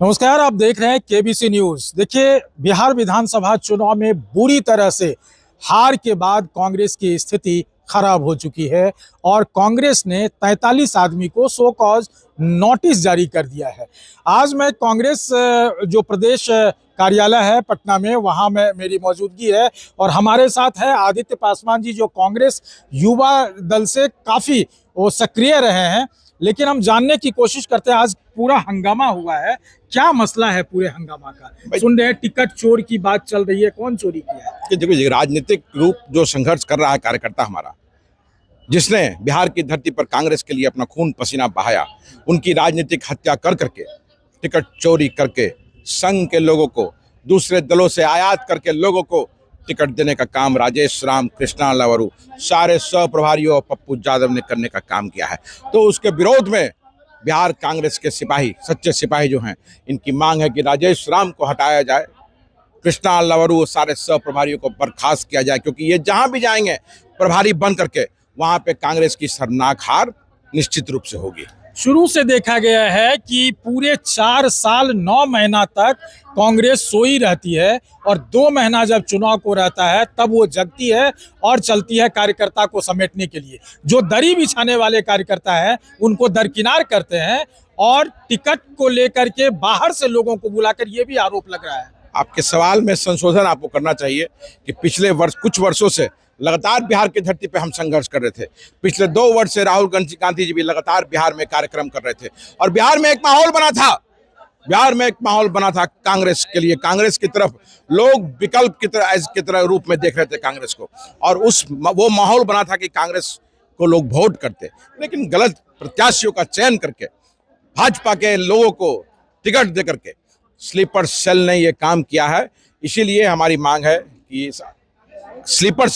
नमस्कार, आप देख रहे हैं केबीसी न्यूज। देखिए, बिहार विधानसभा चुनाव में बुरी तरह से हार के बाद कांग्रेस की स्थिति खराब हो चुकी है और कांग्रेस ने 43 आदमी को सो कॉज नोटिस जारी कर दिया है। आज मैं कांग्रेस जो प्रदेश कार्यालय है पटना में, वहां में मेरी मौजूदगी है और हमारे साथ है आदित्य पासवान जी, जो कांग्रेस युवा दल से काफी वो सक्रिय रहे हैं। लेकिन हम जानने की कोशिश करते हैं, आज पूरा हंगामा हुआ है, क्या मसला है पूरे हंगामा का? सुन रहे हैं टिकट चोर की बात चल रही है, कौन चोरी किया है? कि देखो, राजनीतिक रूप जो संघर्ष कर रहा है कार्यकर्ता हमारा, जिसने बिहार की धरती पर कांग्रेस के लिए अपना खून पसीना बहाया, उनकी राजनीतिक हत्या कर करके, टिकट चोरी करके, संघ के लोगों को दूसरे दलों से आयात करके लोगों को टिकट देने का काम राजेश राम, कृष्णा लवरू, सारे सह प्रभारियों और पप्पू यादव ने करने का काम किया है। तो उसके विरोध में बिहार कांग्रेस के सिपाही, सच्चे सिपाही जो हैं, इनकी मांग है कि राजेश राम को हटाया जाए, कृष्णा लवरू सारे सह प्रभारियों को बर्खास्त किया जाए, क्योंकि ये जहां भी जाएंगे प्रभारी बन करके वहां पे कांग्रेस की शर्मनाक हार निश्चित रूप से होगी। शुरू से देखा गया है कि पूरे 4 साल 9 महीना तक कांग्रेस सोई रहती है और 2 महीना जब चुनाव को रहता है तब वो जगती है और चलती है कार्यकर्ता को समेटने के लिए। जो दरी बिछाने वाले कार्यकर्ता हैं उनको दरकिनार करते हैं और टिकट को लेकर के बाहर से लोगों को बुलाकर, ये भी आरोप लग रहा है। आपके सवाल में संशोधन आपको करना चाहिए कि पिछले वर्ष, कुछ वर्षों से लगातार बिहार की धरती पे हम संघर्ष कर रहे थे। पिछले 2 वर्ष से राहुल गांधी जी भी लगातार बिहार में कार्यक्रम कर रहे थे और बिहार में एक माहौल बना था, कांग्रेस के लिए। कांग्रेस की तरफ लोग विकल्प की तरह रूप में देख रहे थे कांग्रेस को, और वो माहौल बना था कि कांग्रेस को लोग वोट करते। लेकिन गलत प्रत्याशियों का चयन करके भाजपा के लोगों को टिकट दे करके स्लीपर सेल ने ये काम किया है। इसीलिए हमारी मांग है कि स्लीपर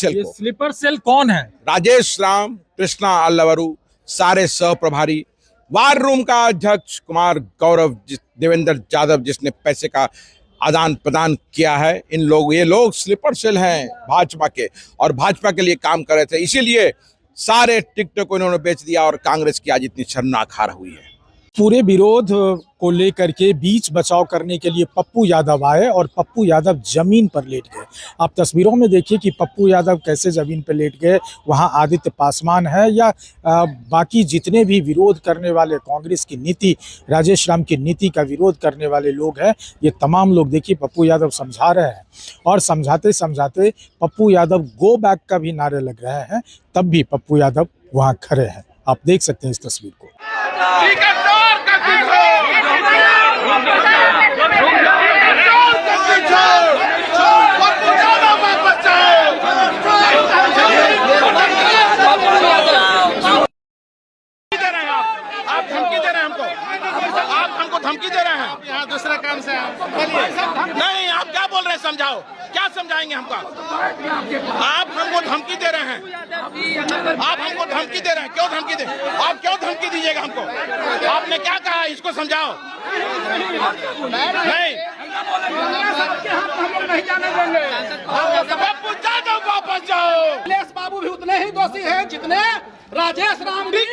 सेल कौन है? राजेश राम, कृष्णा लवरू, सारे सह प्रभारी, वार रूम का अध्यक्ष कुमार गौरव, देवेंद्र यादव, जिसने पैसे का आदान प्रदान किया है, ये लोग स्लीपर सेल हैं भाजपा के और भाजपा के लिए काम कर रहे थे। इसीलिए सारे टिकटों को इन्होंने बेच दिया और कांग्रेस की आज इतनी शर्मनाक हार हुई है। पूरे विरोध को लेकर के बीच बचाव करने के लिए पप्पू यादव आए और पप्पू यादव जमीन पर लेट गए। आप तस्वीरों में देखिए कि पप्पू यादव कैसे जमीन पर लेट गए। वहां आदित्य पासवान है या बाकी जितने भी विरोध करने वाले, कांग्रेस की नीति, राजेश राम की नीति का विरोध करने वाले लोग हैं, ये तमाम लोग देखिए पप्पू यादव समझा रहे हैं और समझाते समझाते पप्पू यादव गो बैक का भी नारे लग रहे हैं, तब भी पप्पू यादव वहाँ खड़े हैं। आप देख सकते हैं इस तस्वीर को। आप धमकी दे रहे हैं हमको, आप हमको धमकी दे रहे हैं। यहाँ दूसरा काम से नहीं, आप क्या बोल रहे हैं? समझाओ, क्या समझाएंगे हमको? आप हमको धमकी दे रहे हैं, आप हमको धमकी दे रहे हैं। क्यों धमकी दे? आप क्यों धमकी दीजिएगा हमको? आपने क्या कहा, इसको समझाओ। नहीं, नहीं जाने देंगे। पप्पू यादव वापस जाओ। अखिलेश बाबू भी उतने ही दोषी हैं जितने राजेश राम भी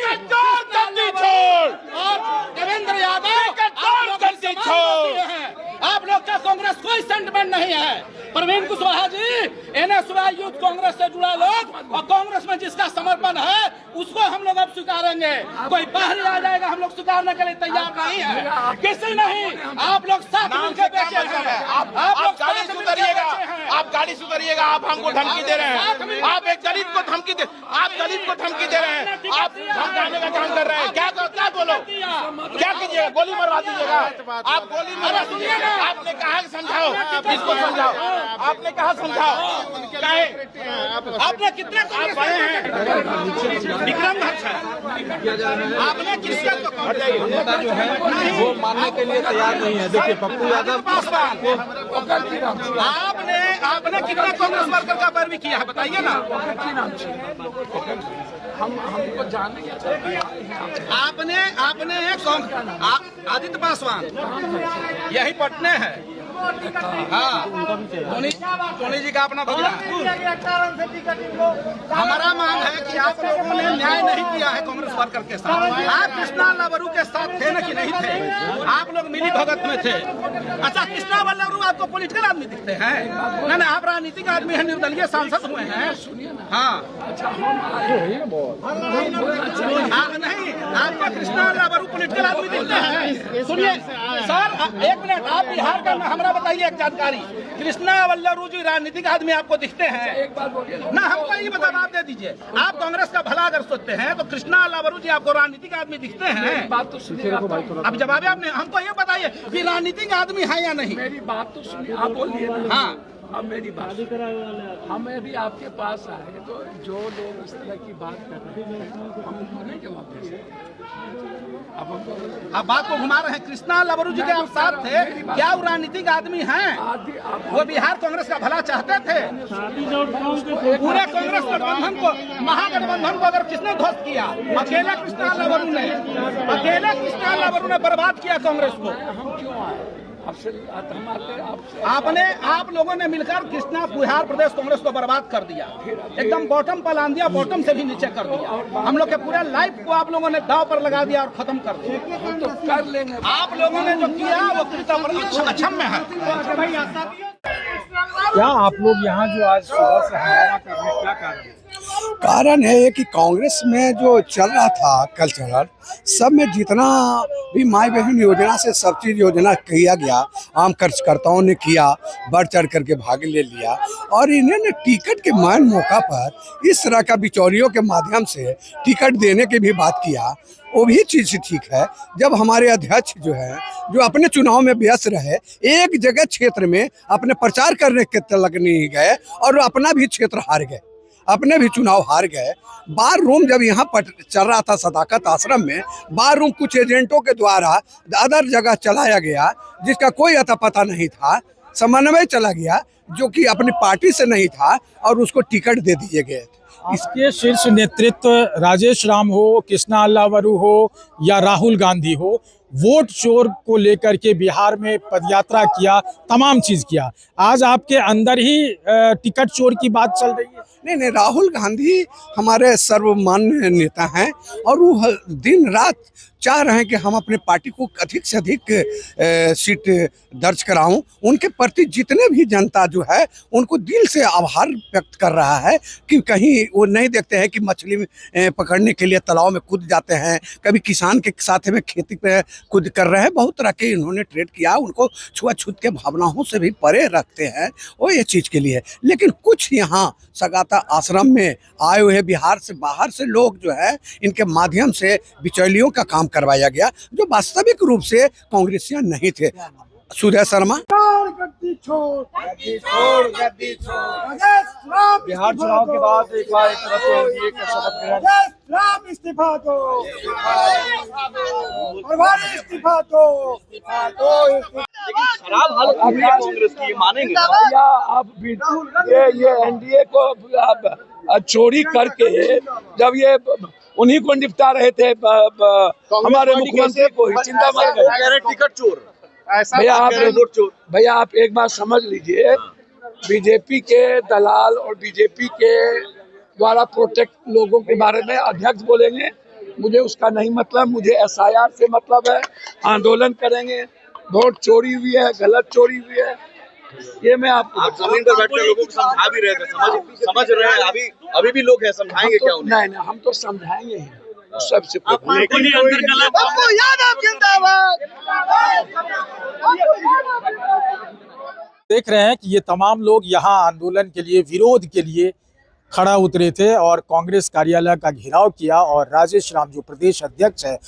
छोड़ और देवेंद्र यादव। आप लोग का कांग्रेस कोई सेंटिमेंट नहीं है। प्रवीण कुशवाहा जी NSY यूथ कांग्रेस से जुड़ा लोग और कांग्रेस में जिसका समर्पण है उसको हम लोग अब स्वीकारेंगे। कोई बाहरी आ जाएगा, हम लोग स्वीकारने के लिए तैयार नहीं है, किसी नहीं। आप लोग साथ मिलकर बेचे हैं। आप गाड़ी सुधरिएगा, आप गाड़ी सुधरिएगा। आप हमको धमकी दे रहे हैं, आप एक दलित को धमकी दे, आप दलित को धमकी दे रहे हैं, आप धमकाने का काम कर रहे हैं। क्या बोलो, क्या कीजिएगा? गोली मरवा दीजिएगा। आप गोली मरवा दीजिएगा। आपने कहा समझाओ, इसको समझाओ। आपने कहा समझाओ, आपने कितने बड़े हैं विक्रम भट्ट है, आपने किसका वो मानने के लिए तैयार नहीं है। देखिए पप्पू यादव, आपने कितना कांग्रेस वर्कर का पैरवी किया है बताइए ना। हमको जानने आपने एक आदित्य पासवान यही पटने है, हाँ, टोनी जी का अपना भगना। हमारा मांग है कि आप लोगों ने न्याय नहीं किया है कांग्रेस वर्कर के साथ। आप कृष्णा लवरू के साथ थे न कि नहीं थे? आप लोग मिली भगत में थे। अच्छा, कृष्णा लवरू आपको पॉलिटिकल आदमी दिखते हैं? ना आप राजनीतिक आदमी हैं, निर्दलीय सांसद हुए हैं। हाँ, नहीं, आपका कृष्णा लवरू पॉलिटिकल आदमी दिखते हैं। सुनिए सर, एक मिनट, आप बिहार का हमारा बताइए एक जानकारी। कृष्णा वल्लरू जी राजनीतिक आदमी आपको दिखते हैं ना? हमको ये बता, आप दे दीजिए। आप कांग्रेस का भला अगर सोचते हैं तो कृष्णा वल्लरू जी आपको राजनीतिक आदमी दिखते हैं? बात तो सुनिए, अब जवाब आपने हमको ये बताइए कि राजनीतिक आदमी है या नहीं? मेरी बात तो सुनिए, आप बोलिए। हाँ, अब मेरी बात, हमें भी आपके पास आए तो जो लोग इस तरह की बात कर रहे हैं हम उनको नहीं जवाब दे सकते। अब हम आप बात को घुमा रहे हैं। कृष्णा लवरू जी के आप साथ थे, क्या वो राजनीतिक आदमी हैं? वो बिहार कांग्रेस का भला चाहते थे? पूरे कांग्रेस गठबंधन को, महागठबंधन को अगर किसने ध्वस्त किया? अकेले कृष्णा लवरू ने, अकेले कृष्णा लवरू ने बर्बाद किया कांग्रेस को। हम क्यों आए? आपने, आप लोगों ने मिलकर कृष्णा बिहार प्रदेश कांग्रेस को बर्बाद कर दिया, एकदम बॉटम पर लान दिया, बॉटम से भी नीचे कर दिया। हम लोग के पूरे लाइफ को आप लोगों ने दांव पर लगा दिया और खत्म कर दिया। तो कर लेंगे। आप लोगों ने जो किया वो अक्षम्य है। क्या आप लोग यहाँ जो आज सुबह से हंगामा कर रहे हैं, क्या कारण है? कारण है कि कांग्रेस में जो चल रहा था कल्चरल, सब में जितना भी माई बहन योजना से सब चीज़ योजना किया गया, आम कार्यकर्ताओं ने किया, बढ़ चढ़ करके भाग ले लिया। और इन्होंने टिकट के मान मौका पर इस तरह का बिचौलियों के माध्यम से टिकट देने की भी बात किया। वो भी चीज़ ठीक है। जब हमारे अध्यक्ष जो है, जो अपने चुनाव में व्यस्त रहे, एक जगह क्षेत्र में अपने प्रचार करने के तक नहीं गए और अपना भी क्षेत्र हार गए, अपने भी चुनाव हार गए। बार रूम जब यहाँ पर चल रहा था सदाकत आश्रम में, बार रूम कुछ एजेंटों के द्वारा अदर जगह चलाया गया, जिसका कोई अता पता नहीं था। समन्वय चला गया जो कि अपनी पार्टी से नहीं था और उसको टिकट दे दिए गए। इसके शीर्ष नेतृत्व राजेश राम हो, कृष्णा लवरू हो या राहुल गांधी हो, वोट चोर को लेकर के बिहार में पदयात्रा किया, तमाम चीज किया। आज आपके अंदर ही टिकट चोर की बात चल रही है। नहीं, राहुल गांधी हमारे सर्वमान्य नेता हैं और वो दिन रात चाह रहे हैं कि हम अपने पार्टी को अधिक से अधिक सीट दर्ज कराऊं। उनके प्रति जितने भी जनता जो है उनको दिल से आभार व्यक्त कर रहा है कि कहीं वो नहीं देखते हैं कि मछली पकड़ने के लिए तालाब में कूद जाते हैं, कभी किसान के साथ में खेती पे कूद कर रहे हैं। बहुत तरह के इन्होंने ट्रेड किया, उनको छुआछूत के भावनाओं से भी परे रखते हैं वो ये चीज़ के लिए। लेकिन कुछ यहाँ सगाता आश्रम में आए हुए बिहार से बाहर से लोग जो है, इनके माध्यम से बिचौलियों का काम करवाया गया जो वास्तविक रूप से कांग्रेसियन नहीं थे। सूर्य शर्मा। बिहार चुनाव के बाद एक बार एक तरफ से एनडीए का शपथ ग्रहण, इस्तीफा दो, इस्तीफा दो। खराब हालत अभी कांग्रेस की, मानेंगे भैया आप भी? ये एनडीए को आप चोरी करके जब ये उन्हीं को निपटा रहे थे, हमारे मुख्यमंत्री को चिंता मत करें। टिकट चोर भैया आप एक बात समझ लीजिए, बीजेपी के दलाल और बीजेपी के द्वारा प्रोटेक्ट लोगों के बारे में अध्यक्ष बोलेंगे, मुझे उसका नहीं मतलब। मुझे एसआईआर से मतलब है। आंदोलन करेंगे, वोट चोरी हुई है, गलत चोरी हुई है, ये मैं आप जमीन पर बैठकर लोगों को समझा भी रहे थे, समझ रहे हैं। अभी भी लोग हैं, समझाएंगे क्या उन्हें? नहीं, हम तो समझाएंगे ही सबसे। देख रहे हैं कि ये तमाम लोग यहाँ आंदोलन के लिए, विरोध के लिए खड़ा उतरे थे और कांग्रेस कार्यालय का घेराव किया। और राजेश राम जो प्रदेश अध्यक्ष है,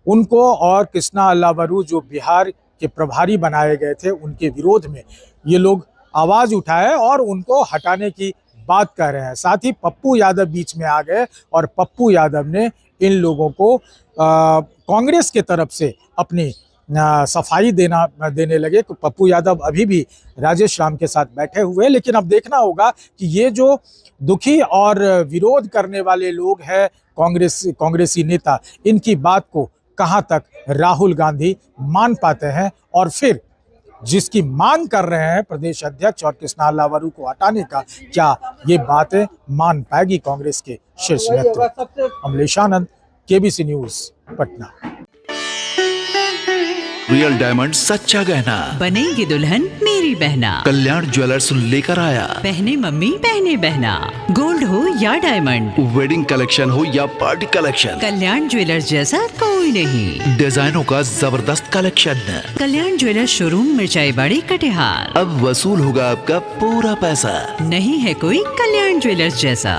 उनको और कृष्णा लवरू जो बिहार के प्रभारी बनाए गए थे, उनके विरोध में ये लोग आवाज़ उठाए और उनको हटाने की बात कर रहे हैं। साथ ही पप्पू यादव बीच में आ गए और पप्पू यादव ने इन लोगों को कांग्रेस के तरफ से अपनी सफाई देने लगे। तो पप्पू यादव अभी भी राजेश राम के साथ बैठे हुए हैं। लेकिन अब देखना होगा कि ये जो दुखी और विरोध करने वाले लोग हैं, कांग्रेसी नेता, इनकी बात को कहां तक राहुल गांधी मान पाते हैं और फिर जिसकी मांग कर रहे हैं प्रदेश अध्यक्ष और कृष्णा लावरू को हटाने का, क्या ये बातें मान पाएगी कांग्रेस के शीर्ष नेतृत्व? Amlesh Anand, KBC news, Patna. Real diamond सच्चा गहना बनेगी दुल्हन मेरी बहना। कल्याण ज्वेलर्स लेकर आया। पहने मम्मी पहने बहना। गोल्ड हो या डायमंड, वेडिंग कलेक्शन हो या पार्टी कलेक्शन, कल्याण ज्वेलर्स जैसा कोई नहीं। डिजाइनों का जबरदस्त कलेक्शन। कल्याण ज्वेलर्स शोरूम मिर्चाई बाड़ी कटिहार। अब वसूल होगा आपका पूरा पैसा। नहीं है कोई कल्याण ज्वेलर्स जैसा।